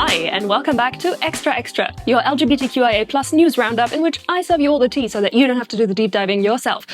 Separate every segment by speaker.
Speaker 1: Hi, and welcome back to Extra Extra, your LGBTQIA plus news roundup in which I serve you all the tea so that you don't have to do the deep diving yourself.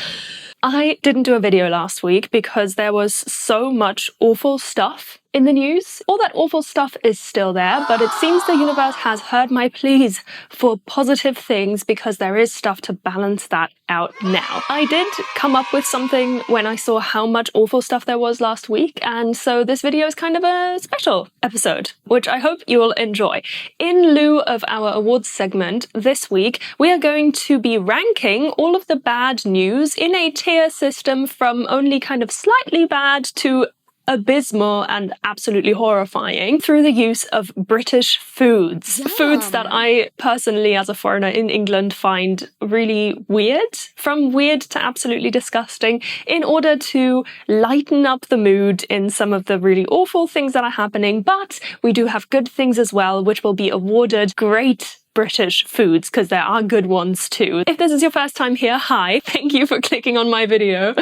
Speaker 1: I didn't do a video last week because there was so much awful stuff in the news. All that awful stuff is still there, but it seems the universe has heard my pleas for positive things because there is stuff to balance that out now. I did come up with something when I saw how much awful stuff there was last week, and so this video is kind of a special episode, which I hope you will enjoy. In lieu of our awards segment this week, we are going to be ranking all of the bad news in a tier system from only kind of slightly bad to abysmal and absolutely horrifying through the use of British foods. Yum. Foods that I personally, as a foreigner in England, find really weird, from weird to absolutely disgusting, in order to lighten up the mood in some of the really awful things that are happening. But we do have good things as well, which will be awarded great British foods, because there are good ones too. If this is your first time here, hi, thank you for clicking on my video.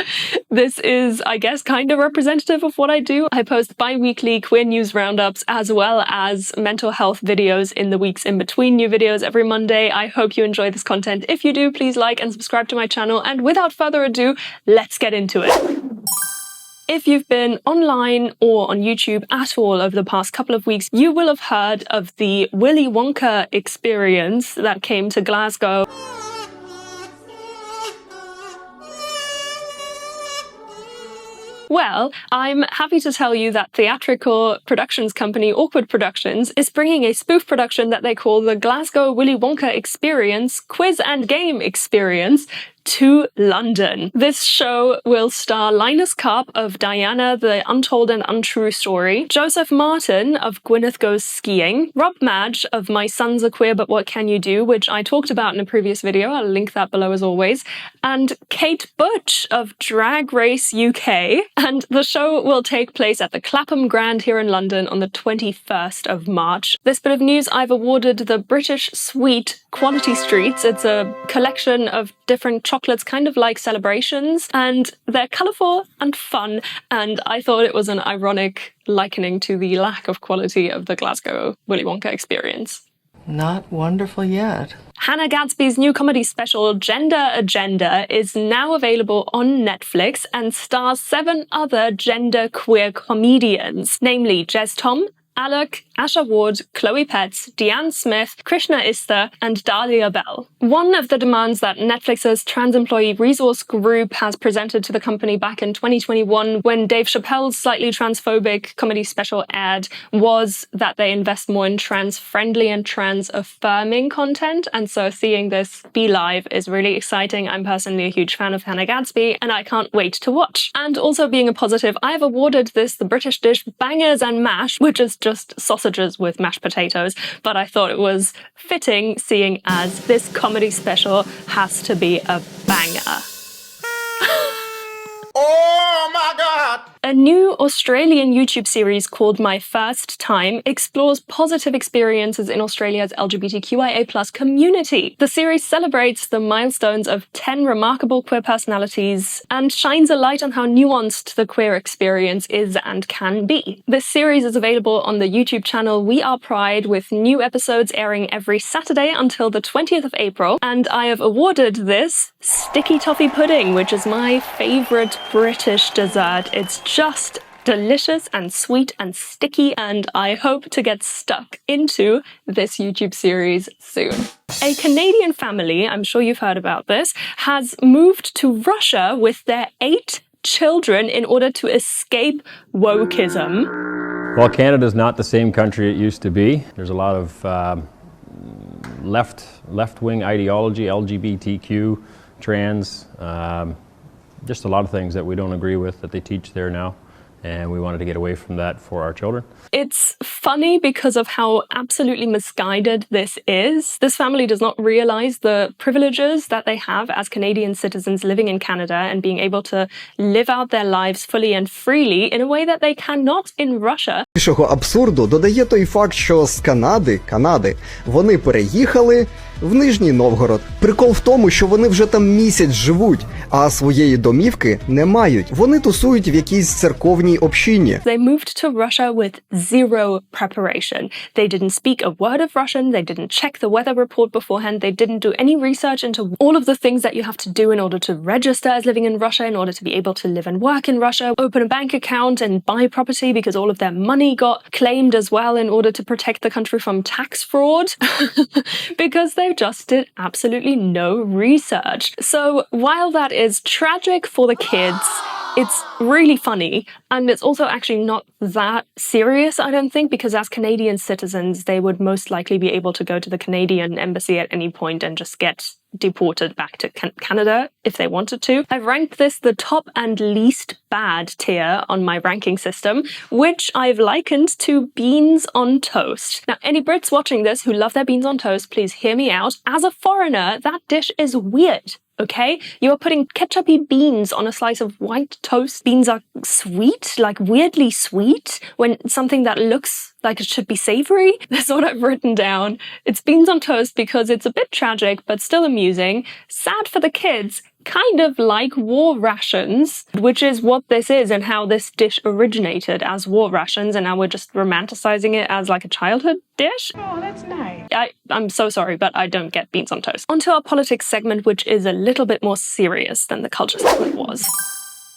Speaker 1: This is, I guess, kind of representative of what I do. I post bi-weekly queer news roundups as well as mental health videos in the weeks in between new videos every Monday. I hope you enjoy this content. If you do, please like and subscribe to my channel. And without further ado, let's get into it. If you've been online or on YouTube at all over the past couple of weeks, you will have heard of the Willy Wonka experience that came to Glasgow. Well, I'm happy to tell you that theatrical productions company Awkward Productions is bringing a spoof production that they call the Glasgow Willy Wonka Experience Quiz and Game Experience to London. This show will star Linus Karp of Diana, the Untold and Untrue Story, Joseph Martin of Gwyneth Goes Skiing, Rob Madge of My Sons Are Queer But What Can You Do, which I talked about in a previous video, I'll link that below as always, and Kate Butch of Drag Race UK. And the show will take place at the Clapham Grand here in London on the 21st of March. This bit of news, I've awarded the British Sweet Quality Streets. It's a collection of different chocolates, kind of like celebrations, and they're colourful and fun, and I thought it was an ironic likening to the lack of quality of the Glasgow Willy Wonka experience.
Speaker 2: Not wonderful yet.
Speaker 1: Hannah Gadsby's new comedy special, Gender Agenda, is now available on Netflix and stars 7 other gender queer comedians, namely Jez Tom, Alec, Asha Ward, Chloe Petts, Deanne Smith, Krishna Istha, and Dahlia Bell. One of the demands that Netflix's Trans Employee Resource Group has presented to the company back in 2021 when Dave Chappelle's slightly transphobic comedy special aired was that they invest more in trans-friendly and trans-affirming content, and so seeing this be live is really exciting. I'm personally a huge fan of Hannah Gadsby, and I can't wait to watch. And also being a positive, I have awarded this the British dish Bangers and Mash, which is just sausages with mashed potatoes, but I thought it was fitting seeing as this comedy special has to be a banger.
Speaker 3: Oh my God!
Speaker 1: A new Australian YouTube series called My First Time explores positive experiences in Australia's LGBTQIA+ community. The series celebrates the milestones of 10 remarkable queer personalities and shines a light on how nuanced the queer experience is and can be. This series is available on the YouTube channel We Are Pride, with new episodes airing every Saturday until the 20th of April, and I have awarded this Sticky Toffee Pudding, which is my favourite British dessert. It's just delicious and sweet and sticky, and I hope to get stuck into this YouTube series soon. A Canadian family, I'm sure you've heard about this, has moved to Russia with their 8 children in order to escape wokeism.
Speaker 4: Well, Canada's not the same country it used to be. There's a lot of left-wing ideology, LGBTQ, trans, just a lot of things that we don't agree with that they teach there now, and we wanted to get away from that for our children.
Speaker 1: It's funny because of how absolutely misguided this is. This family does not realize the privileges that they have as Canadian citizens living in Canada and being able to live out their lives fully and freely in a way that they cannot in Russia.
Speaker 5: Більшого абсурду додає той факт, що з Канади вони переїхали в Нижній Новгород. Прикол в тому, що вони вже там місяць живуть, а своєї домівки не мають. Вони тусують в якійсь церковній общині.
Speaker 1: They moved to Russia with zero preparation. They didn't speak a word of Russian, they didn't check the weather report beforehand, they didn't do any research into all of the things that you have to do in order to register as living in Russia, in order to be able to live and work in Russia, open a bank account and buy property because all of their money got claimed as well in order to protect the country from tax fraud because they just did absolutely no research. So while that is tragic for the kids, it's really funny, and it's also actually not that serious, I don't think, because as Canadian citizens, they would most likely be able to go to the Canadian embassy at any point and just get deported back to Canada if they wanted to. I've ranked this the top and least bad tier on my ranking system, which I've likened to beans on toast. Now, any Brits watching this who love their beans on toast, please hear me out. As a foreigner, that dish is weird. Okay? You are putting ketchupy beans on a slice of white toast. Beans are sweet, like weirdly sweet, when something that looks like it should be savory. That's what I've written down. It's beans on toast because it's a bit tragic, but still amusing. Sad for the kids, kind of like war rations, which is what this is and how this dish originated as war rations, and now we're just romanticizing it as like a childhood dish.
Speaker 2: Oh, that's nice.
Speaker 1: I'm so sorry, but I don't get beans on toast. Onto our politics segment, which is a little bit more serious than the culture segment was.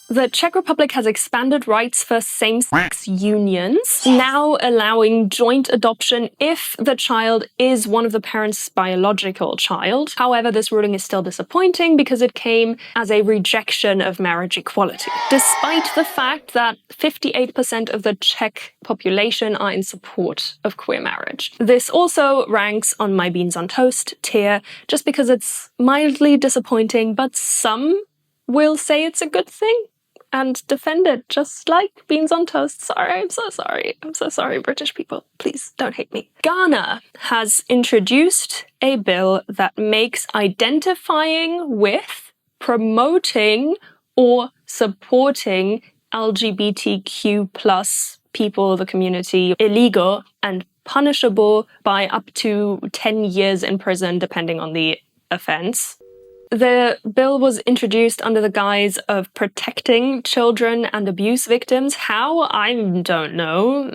Speaker 1: The Czech Republic has expanded rights for same-sex unions, now allowing joint adoption if the child is one of the parents' biological child. However, this ruling is still disappointing because it came as a rejection of marriage equality, despite the fact that 58% of the Czech population are in support of queer marriage. This also ranks on my beans on toast tier, just because it's mildly disappointing, but some will say it's a good thing and defend it, just like beans on toast. Sorry, I'm so sorry. I'm so sorry, British people. Please don't hate me. Ghana has introduced a bill that makes identifying with, promoting, or supporting LGBTQ plus people of the community illegal and punishable by up to 10 years in prison, depending on the offense. The bill was introduced under the guise of protecting children and abuse victims. How? I don't know.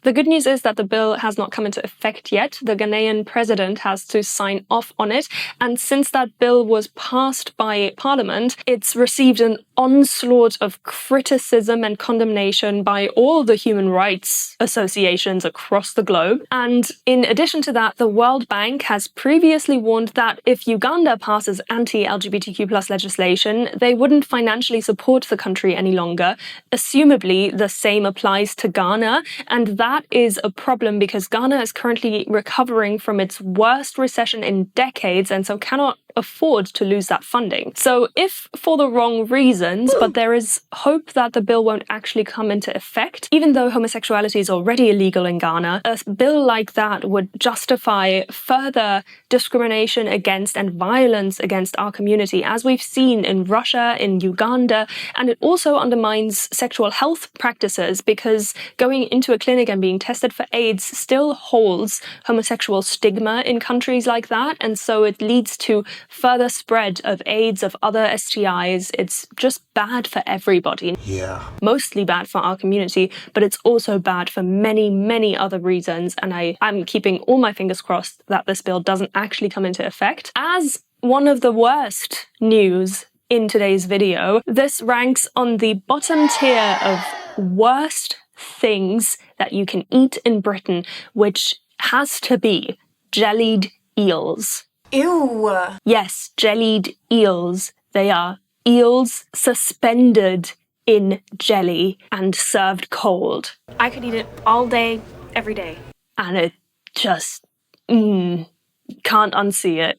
Speaker 1: The good news is that the bill has not come into effect yet. The Ghanaian president has to sign off on it. And since that bill was passed by Parliament, it's received an onslaught of criticism and condemnation by all the human rights associations across the globe. And in addition to that, the World Bank has previously warned that if Uganda passes anti-LGBTQ plus legislation, they wouldn't financially support the country any longer. Assumably, the same applies to Ghana, and that is a problem because Ghana is currently recovering from its worst recession in decades and so cannot afford to lose that funding. So if for the wrong reasons, but there is hope that the bill won't actually come into effect, even though homosexuality is already illegal in Ghana, a bill like that would justify further discrimination against and violence against our community, as we've seen in Russia, in Uganda, and it also undermines sexual health practices because going into a clinic and being tested for AIDS still holds homosexual stigma in countries like that, and so it leads to further spread of AIDS, of other STIs. It's just bad for everybody.
Speaker 3: Yeah.
Speaker 1: Mostly bad for our community, but it's also bad for many, many other reasons, and I'm keeping all my fingers crossed that this bill doesn't actually come into effect. As one of the worst news in today's video, this ranks on the bottom tier of worst things that you can eat in Britain, which has to be jellied eels.
Speaker 6: Ew!
Speaker 1: Yes, jellied eels. They are eels suspended in jelly and served cold. I could eat it all day, every day. And it just, can't unsee it.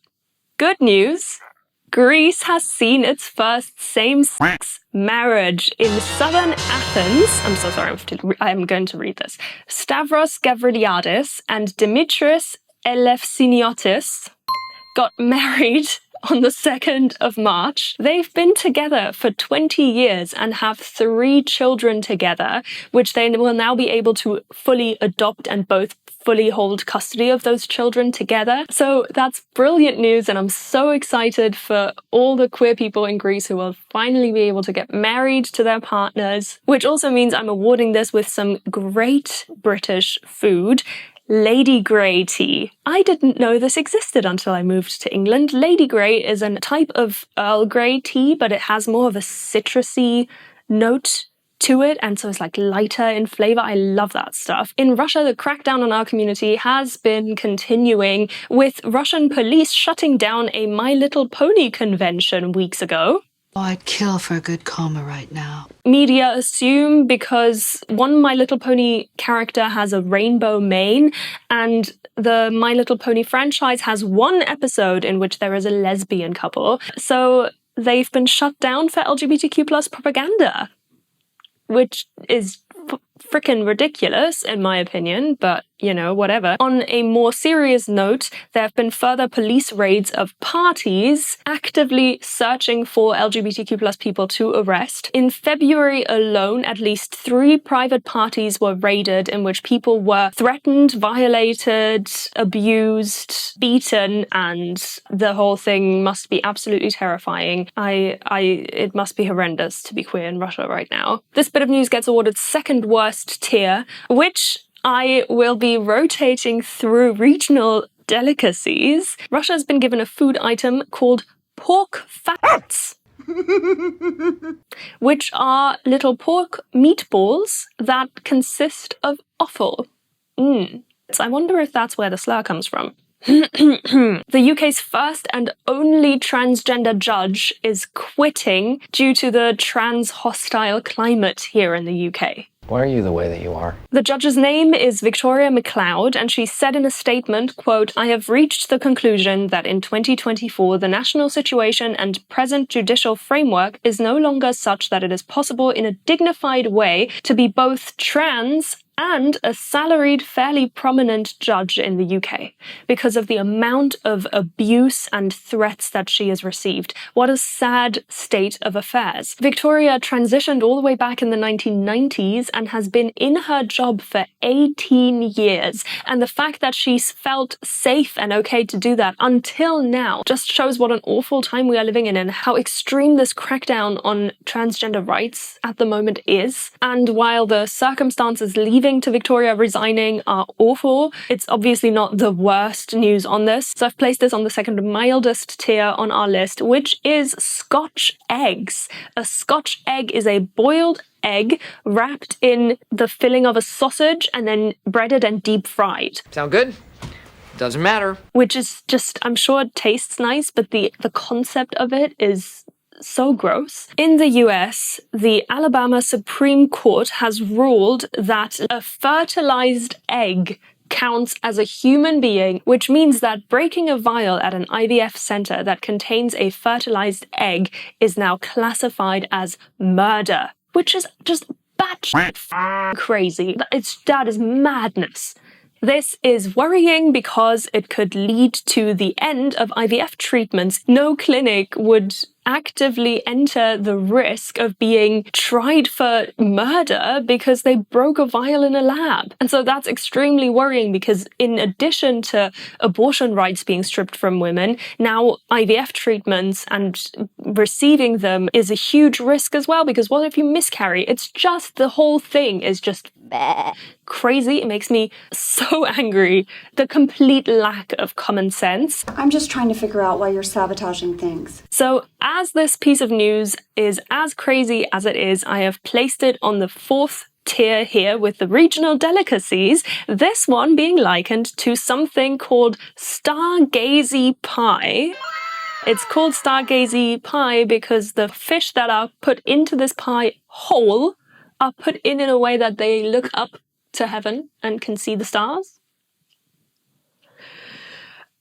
Speaker 1: Good news. Greece has seen its first same-sex marriage in southern Athens. I'm so sorry, I'm going to read this. Stavros Gavrieliadis and Dimitris Elefsiniotis got married on the 2nd of March. They've been together for 20 years and have 3 children together, which they will now be able to fully adopt and both fully hold custody of those children together. So that's brilliant news, and I'm so excited for all the queer people in Greece who will finally be able to get married to their partners, which also means I'm awarding this with some great British food. Lady Grey tea. I didn't know this existed until I moved to England. Lady Grey is a type of Earl Grey tea, but it has more of a citrusy note to it, and so it's like lighter in flavor. I love that stuff. In Russia, the crackdown on our community has been continuing, with Russian police shutting down a My Little Pony convention weeks ago.
Speaker 6: Oh, I'd kill for a good coma right now.
Speaker 1: Media assume because one My Little Pony character has a rainbow mane, and the My Little Pony franchise has one episode in which there is a lesbian couple. So they've been shut down for LGBTQ plus propaganda, which is frickin' ridiculous, in my opinion, but, you know, whatever. On a more serious note, there have been further police raids of parties actively searching for LGBTQ plus people to arrest. In February alone, at least 3 private parties were raided in which people were threatened, violated, abused, beaten, and the whole thing must be absolutely terrifying. It must be horrendous to be queer in Russia right now. This bit of news gets awarded second worst tier, which I will be rotating through regional delicacies. Russia has been given a food item called pork fats, which are little pork meatballs that consist of offal. So I wonder if that's where the slur comes from. The UK's first and only transgender judge is quitting due to the trans-hostile climate here in the UK.
Speaker 7: Why are you the way that you are?
Speaker 1: The judge's name is Victoria McLeod, and she said in a statement, quote, "I have reached the conclusion that in 2024, the national situation and present judicial framework is no longer such that it is possible in a dignified way to be both trans and a salaried, fairly prominent judge in the UK because of the amount of abuse and threats that she has received. What a sad state of affairs." Victoria transitioned all the way back in the 1990s and has been in her job for 18 years. And the fact that she's felt safe and okay to do that until now just shows what an awful time we are living in and how extreme this crackdown on transgender rights at the moment is. And while the circumstances leaving to Victoria resigning are awful, it's obviously not the worst news on this. So I've placed this on the second mildest tier on our list, which is Scotch eggs. A Scotch egg is a boiled egg wrapped in the filling of a sausage and then breaded and deep fried.
Speaker 8: Sound good? Doesn't matter.
Speaker 1: Which is just, I'm sure it tastes nice, but the concept of it is so gross. In the US, the Alabama Supreme Court has ruled that a fertilized egg counts as a human being, which means that breaking a vial at an IVF center that contains a fertilized egg is now classified as murder, which is just batshit crazy. That is madness. This is worrying because it could lead to the end of IVF treatments. No clinic would actively enter the risk of being tried for murder because they broke a vial in a lab. And so that's extremely worrying because in addition to abortion rights being stripped from women, now IVF treatments and receiving them is a huge risk as well, because what if you miscarry? It's just, the whole thing is just crazy. It makes me so angry. The complete lack of common sense.
Speaker 9: I'm just trying to figure out why you're sabotaging things.
Speaker 1: So as this piece of news is as crazy as it is, I have placed it on the 4th tier here with the regional delicacies, this one being likened to something called stargazy pie. It's called stargazy pie because the fish that are put into this pie whole are put in a way that they look up to heaven and can see the stars.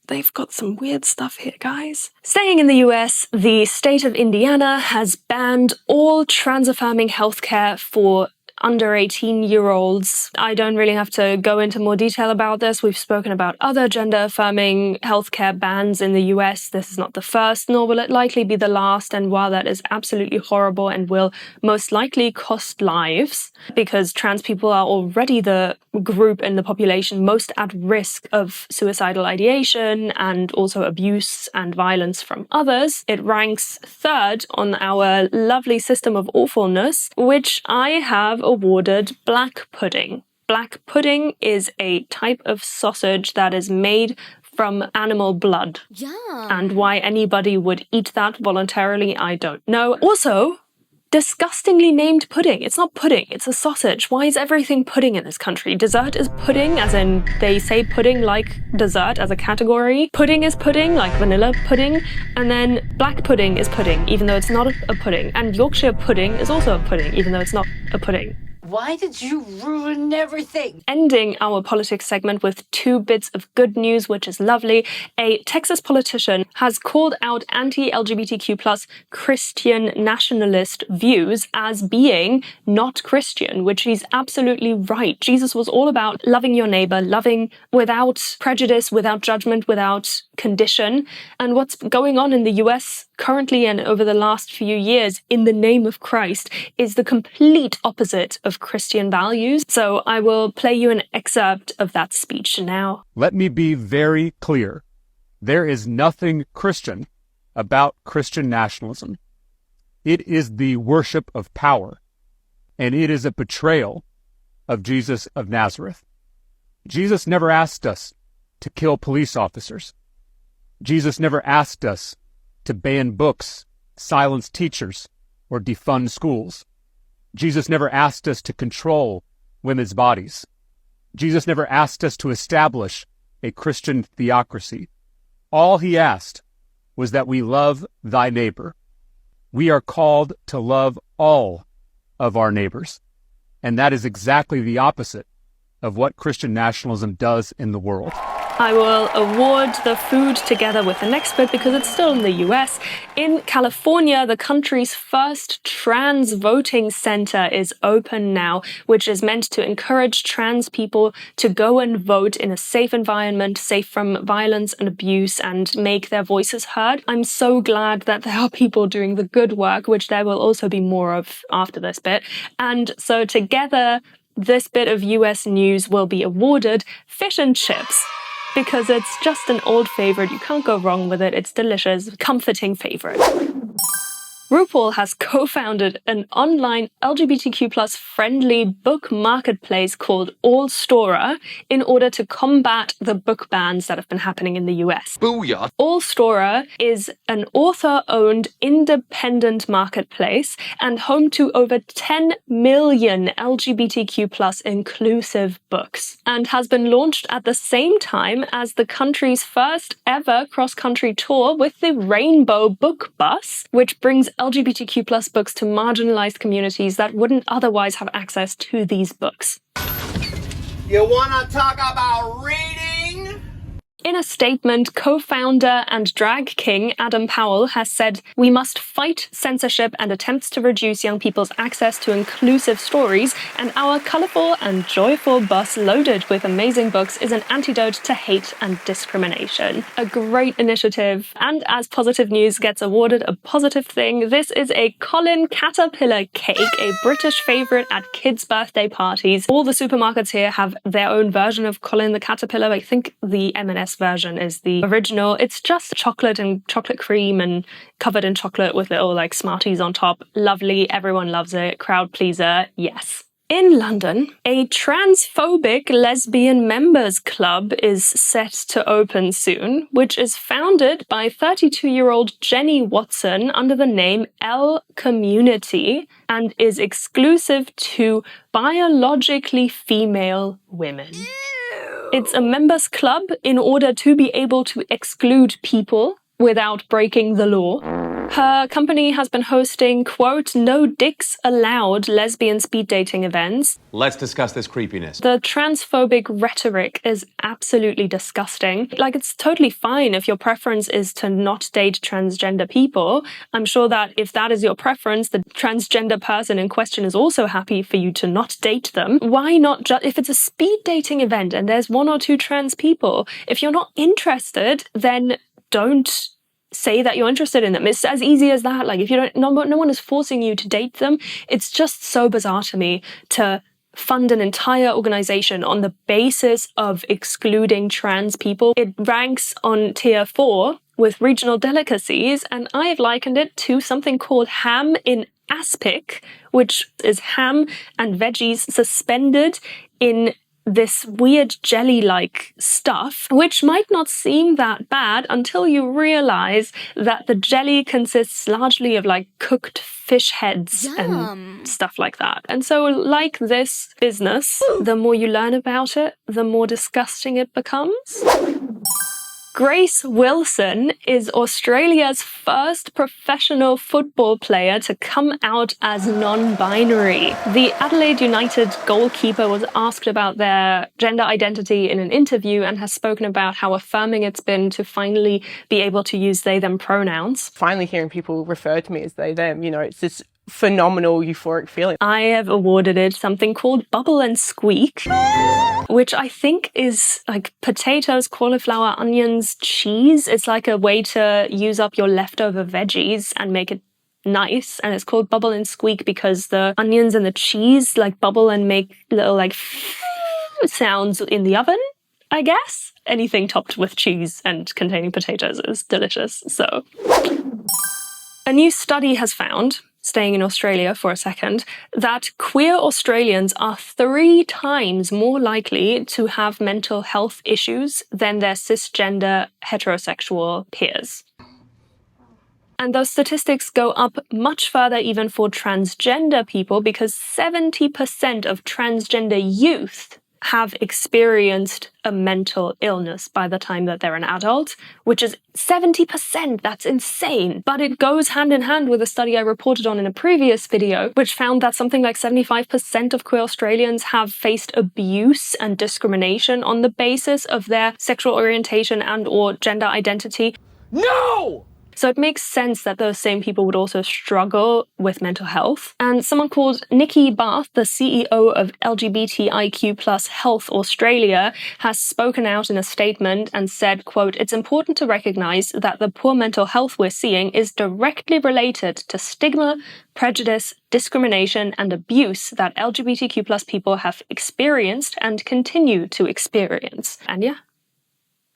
Speaker 1: They've got some weird stuff here, guys. Staying in the US, the state of Indiana has banned all trans-affirming healthcare for under 18-year-olds. I don't really have to go into more detail about this. We've spoken about other gender-affirming healthcare bans in the US. This is not the first, nor will it likely be the last. And while that is absolutely horrible and will most likely cost lives, because trans people are already the group in the population most at risk of suicidal ideation and also abuse and violence from others, it ranks third on our lovely system of awfulness, which I have awarded black pudding. Black pudding is a type of sausage that is made from animal blood. Yeah. And why anybody would eat that voluntarily, I don't know. Also, disgustingly named pudding. It's not pudding, it's a sausage. Why is everything pudding in this country? Dessert is pudding, as in they say pudding like dessert as a category. Pudding is pudding, like vanilla pudding. And then black pudding is pudding, even though it's not a pudding. And Yorkshire pudding is also a pudding, even though it's not a pudding.
Speaker 6: Why did you ruin everything?
Speaker 1: Ending our politics segment with 2 bits of good news, which is lovely. A Texas politician has called out anti-LGBTQ+ Christian nationalist views as being not Christian, which he's absolutely right. Jesus was all about loving your neighbor, loving without prejudice, without judgment, without condition. And what's going on in the US currently and over the last few years in the name of Christ is the complete opposite of Christian values. So I will play you an excerpt of that speech now.
Speaker 7: Let me be very clear. There is nothing Christian about Christian nationalism. It is the worship of power, and it is a betrayal of Jesus of Nazareth. Jesus never asked us to kill police officers. Jesus never asked us to ban books, silence teachers, or defund schools. Jesus never asked us to control women's bodies. Jesus never asked us to establish a Christian theocracy. All he asked was that we love thy neighbor. We are called to love all of our neighbors. And that is exactly the opposite of what Christian nationalism does in the world.
Speaker 1: I will award the food together with the next bit because it's still in the US. In California, the country's first trans voting center is open now, which is meant to encourage trans people to go and vote in a safe environment, safe from violence and abuse, and make their voices heard. I'm so glad that there are people doing the good work, which there will also be more of after this bit. And so together, this bit of US news will be awarded fish and chips, because it's just an old favorite. You can't go wrong with it. It's delicious, comforting favorite. RuPaul has co-founded an online LGBTQ+ friendly book marketplace called All Stora in order to combat the book bans that have been happening in the US.
Speaker 3: Booyah.
Speaker 1: All Stora is an author-owned independent marketplace and home to over 10 million LGBTQ+ inclusive books, and has been launched at the same time as the country's first ever cross-country tour with the Rainbow Book Bus, which brings LGBTQ+ books to marginalized communities that wouldn't otherwise have access to these books.
Speaker 3: You wanna talk about reading?
Speaker 1: In a statement, co-founder and drag king Adam Powell has said, "We must fight censorship and attempts to reduce young people's access to inclusive stories, and our colourful and joyful bus loaded with amazing books is an antidote to hate and discrimination." A great initiative, and as positive news gets awarded a positive thing, this is a Colin Caterpillar cake, a British favourite at kids' birthday parties. All the supermarkets here have their own version of Colin the Caterpillar. I think the M&S version is the original. It's just chocolate and chocolate cream and covered in chocolate with little like Smarties on top. Lovely. Everyone loves it. Crowd pleaser. Yes. In London, a transphobic lesbian members club is set to open soon, which is founded by 32-year-old Jenny Watson under the name L Community and is exclusive to biologically female women. It's a members club in order to be able to exclude people without breaking the law. Her company has been hosting, quote, no dicks allowed lesbian speed dating events.
Speaker 3: Let's discuss this creepiness.
Speaker 1: The transphobic rhetoric is absolutely disgusting. Like, it's totally fine if your preference is to not date transgender people. I'm sure that if that is your preference, the transgender person in question is also happy for you to not date them. Why not just, if it's a speed dating event and there's 1 or 2 trans people, if you're not interested, then don't say that you're interested in them. It's as easy as that. Like, if you don't, no one is forcing you to date them. It's just so bizarre to me to fund an entire organization on the basis of excluding trans people. It ranks on tier 4 with regional delicacies, and I have likened it to something called ham in aspic, which is ham and veggies suspended in this weird jelly-like stuff, which might not seem that bad until you realize that the jelly consists largely of like cooked fish heads and stuff like that. And so, like this business, the more you learn about it, the more disgusting it becomes. Grace Wilson is Australia's first professional football player to come out as non-binary. The Adelaide United goalkeeper was asked about their gender identity in an interview and has spoken about how affirming it's been to finally be able to use they-them pronouns.
Speaker 10: Finally hearing people refer to me as they-them, you know, it's this phenomenal euphoric feeling.
Speaker 1: I have awarded it something called Bubble and Squeak, which I think is like potatoes, cauliflower, onions, cheese. It's like a way to use up your leftover veggies and make it nice. And it's called Bubble and Squeak because the onions and the cheese like bubble and make little like sounds in the oven, I guess. Anything topped with cheese and containing potatoes is delicious. So, a new study has found, staying in Australia for a second, that queer Australians are 3 times more likely to have mental health issues than their cisgender heterosexual peers. And those statistics go up much further even for transgender people, because 70% of transgender youth have experienced a mental illness by the time that they're an adult, which is 70%. That's insane. But it goes hand in hand with a study I reported on in a previous video, which found that something like 75% of queer Australians have faced abuse and discrimination on the basis of their sexual orientation and or gender identity.
Speaker 3: No!
Speaker 1: So it makes sense that those same people would also struggle with mental health. And someone called Nikki Barth, the CEO of LGBTIQ+ Health Australia, has spoken out in a statement and said, quote, "It's important to recognise that the poor mental health we're seeing is directly related to stigma, prejudice, discrimination and abuse that LGBTQ+ people have experienced and continue to experience." And yeah,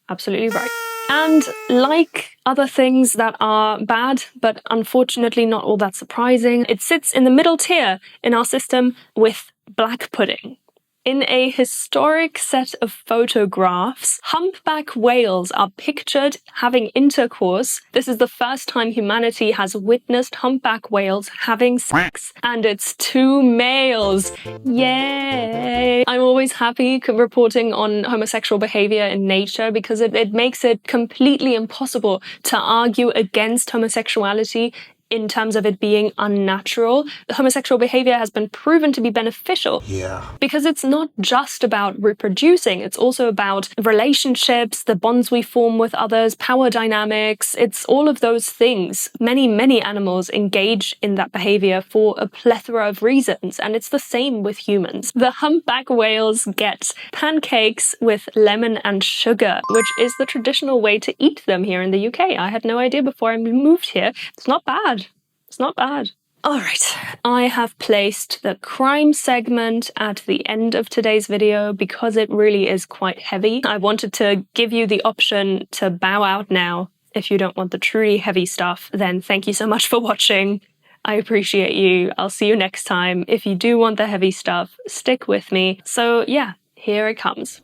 Speaker 1: absolutely right. And like other things that are bad, but unfortunately not all that surprising, it sits in the middle tier in our system with black pudding. In a historic set of photographs, humpback whales are pictured having intercourse. This is the first time humanity has witnessed humpback whales having sex, and it's 2 males. Yay! I'm always happy reporting on homosexual behavior in nature because it makes it completely impossible to argue against homosexuality in terms of it being unnatural. Homosexual behavior has been proven to be beneficial.
Speaker 3: Yeah.
Speaker 1: Because it's not just about reproducing, it's also about relationships, the bonds we form with others, power dynamics. It's all of those things. Many, many animals engage in that behavior for a plethora of reasons, and it's the same with humans. The humpback whales get pancakes with lemon and sugar, which is the traditional way to eat them here in the UK. I had no idea before I moved here. It's not bad. It's not bad. All right, I have placed the crime segment at the end of today's video because it really is quite heavy. I wanted to give you the option to bow out now. If you don't want the truly heavy stuff, then thank you so much for watching. I appreciate you. I'll see you next time. If you do want the heavy stuff, stick with me. So yeah, here it comes.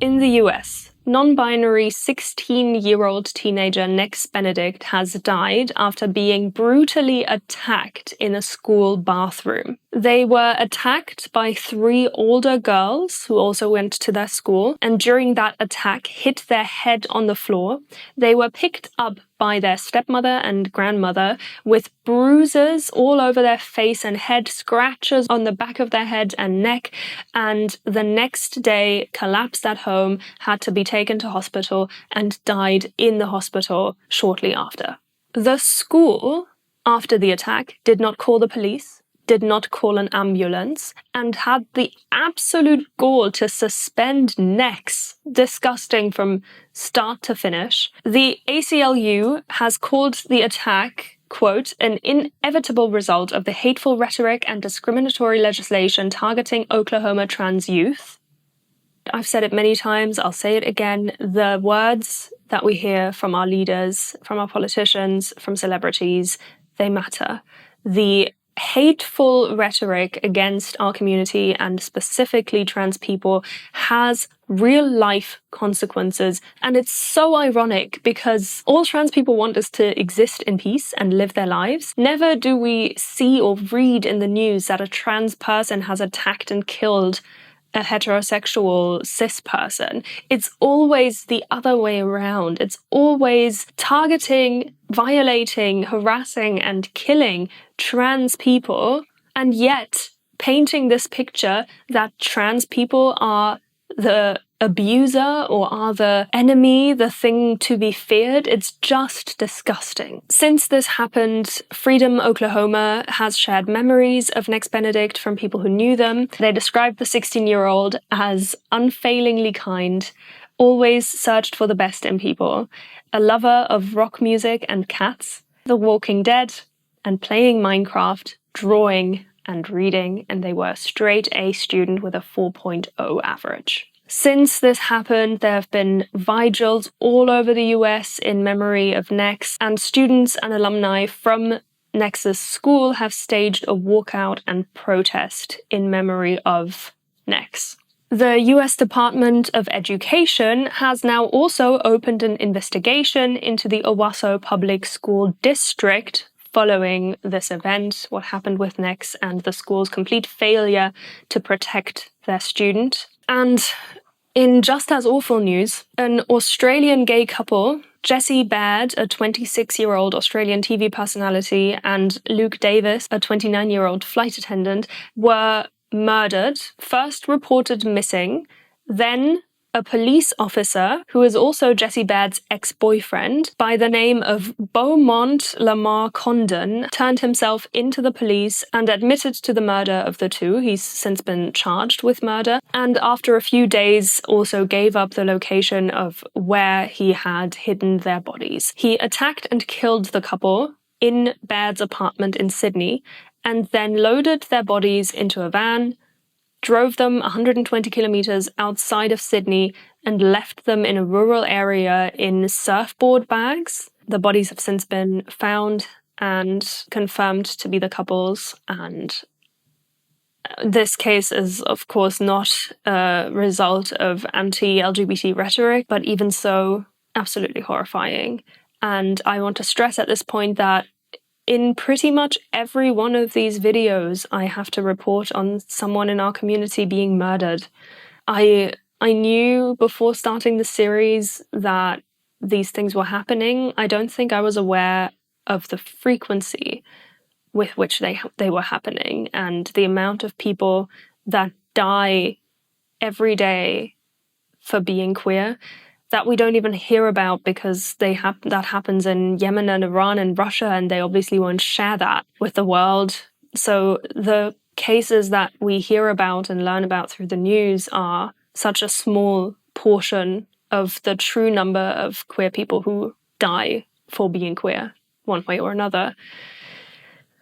Speaker 1: In the US, non-binary 16-year-old teenager Nex Benedict has died after being brutally attacked in a school bathroom. They were attacked by 3 older girls who also went to their school, and during that attack hit their head on the floor. They were picked up by their stepmother and grandmother with bruises all over their face and head, scratches on the back of their head and neck, and the next day collapsed at home, had to be taken to hospital, and died in the hospital shortly after. The school, after the attack, did not call the police, did not call an ambulance, and had the absolute gall to suspend NEX. Disgusting from start to finish. The ACLU has called the attack, quote, an inevitable result of the hateful rhetoric and discriminatory legislation targeting Oklahoma trans youth. I've said it many times, I'll say it again. The words that we hear from our leaders, from our politicians, from celebrities, they matter. The hateful rhetoric against our community and specifically trans people has real life consequences. And it's so ironic because all trans people want is to exist in peace and live their lives. Never do we see or read in the news that a trans person has attacked and killed a heterosexual cis person. It's always the other way around. It's always targeting, violating, harassing, and killing trans people, and yet painting this picture that trans people are the abuser or are the enemy, the thing to be feared. It's just disgusting. Since this happened, Freedom Oklahoma has shared memories of Nex Benedict from people who knew them. They described the 16-year-old as unfailingly kind, always searched for the best in people, a lover of rock music and cats, The Walking Dead, and playing Minecraft, drawing and reading, and they were a straight A student with a 4.0 average. Since this happened, there have been vigils all over the US in memory of Nex, and students and alumni from Nex's school have staged a walkout and protest in memory of Nex. The US Department of Education has now also opened an investigation into the Owasso Public School District following this event, what happened with Nex and the school's complete failure to protect their student. And in just as awful news, an Australian gay couple, Jessie Baird, a 26-year-old Australian TV personality, and Luke Davis, a 29-year-old flight attendant, were murdered, first reported missing, then a police officer, who is also Jessie Baird's ex-boyfriend, by the name of Beaumont Lamar Condon, turned himself into the police and admitted to the murder of the two. He's since been charged with murder, and after a few days also gave up the location of where he had hidden their bodies. He attacked and killed the couple in Baird's apartment in Sydney, and then loaded their bodies into a van, drove them 120 kilometers outside of Sydney, and left them in a rural area in surfboard bags. The bodies have since been found and confirmed to be the couple's, and this case is, of course, not a result of anti-LGBT rhetoric, but even so, absolutely horrifying. And I want to stress at this point that in pretty much every one of these videos, I have to report on someone in our community being murdered. I knew before starting the series that these things were happening. I don't think I was aware of the frequency with which they were happening and the amount of people that die every day for being queer that we don't even hear about because that happens in Yemen and Iran and Russia, and they obviously won't share that with the world. So the cases that we hear about and learn about through the news are such a small portion of the true number of queer people who die for being queer, one way or another.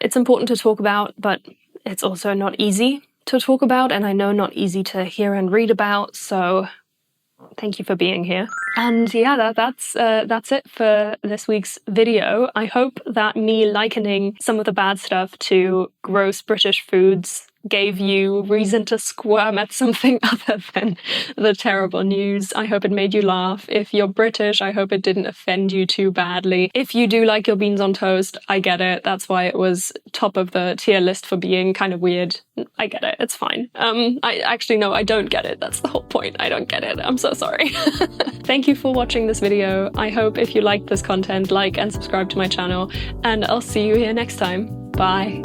Speaker 1: It's important to talk about, but it's also not easy to talk about, and I know not easy to hear and read about, so thank you for being here. And yeah, that's it for this week's video. I hope that me likening some of the bad stuff to gross British foods gave you reason to squirm at something other than the terrible news. I hope it made you laugh. If you're British, I hope it didn't offend you too badly. If you do like your beans on toast, I get it. That's why it was top of the tier list for being kind of weird. I get it. It's fine. I don't get it. That's the whole point. I don't get it. I'm so sorry. Thank you for watching this video. I hope if you liked this content, like and subscribe to my channel, and I'll see you here next time. Bye.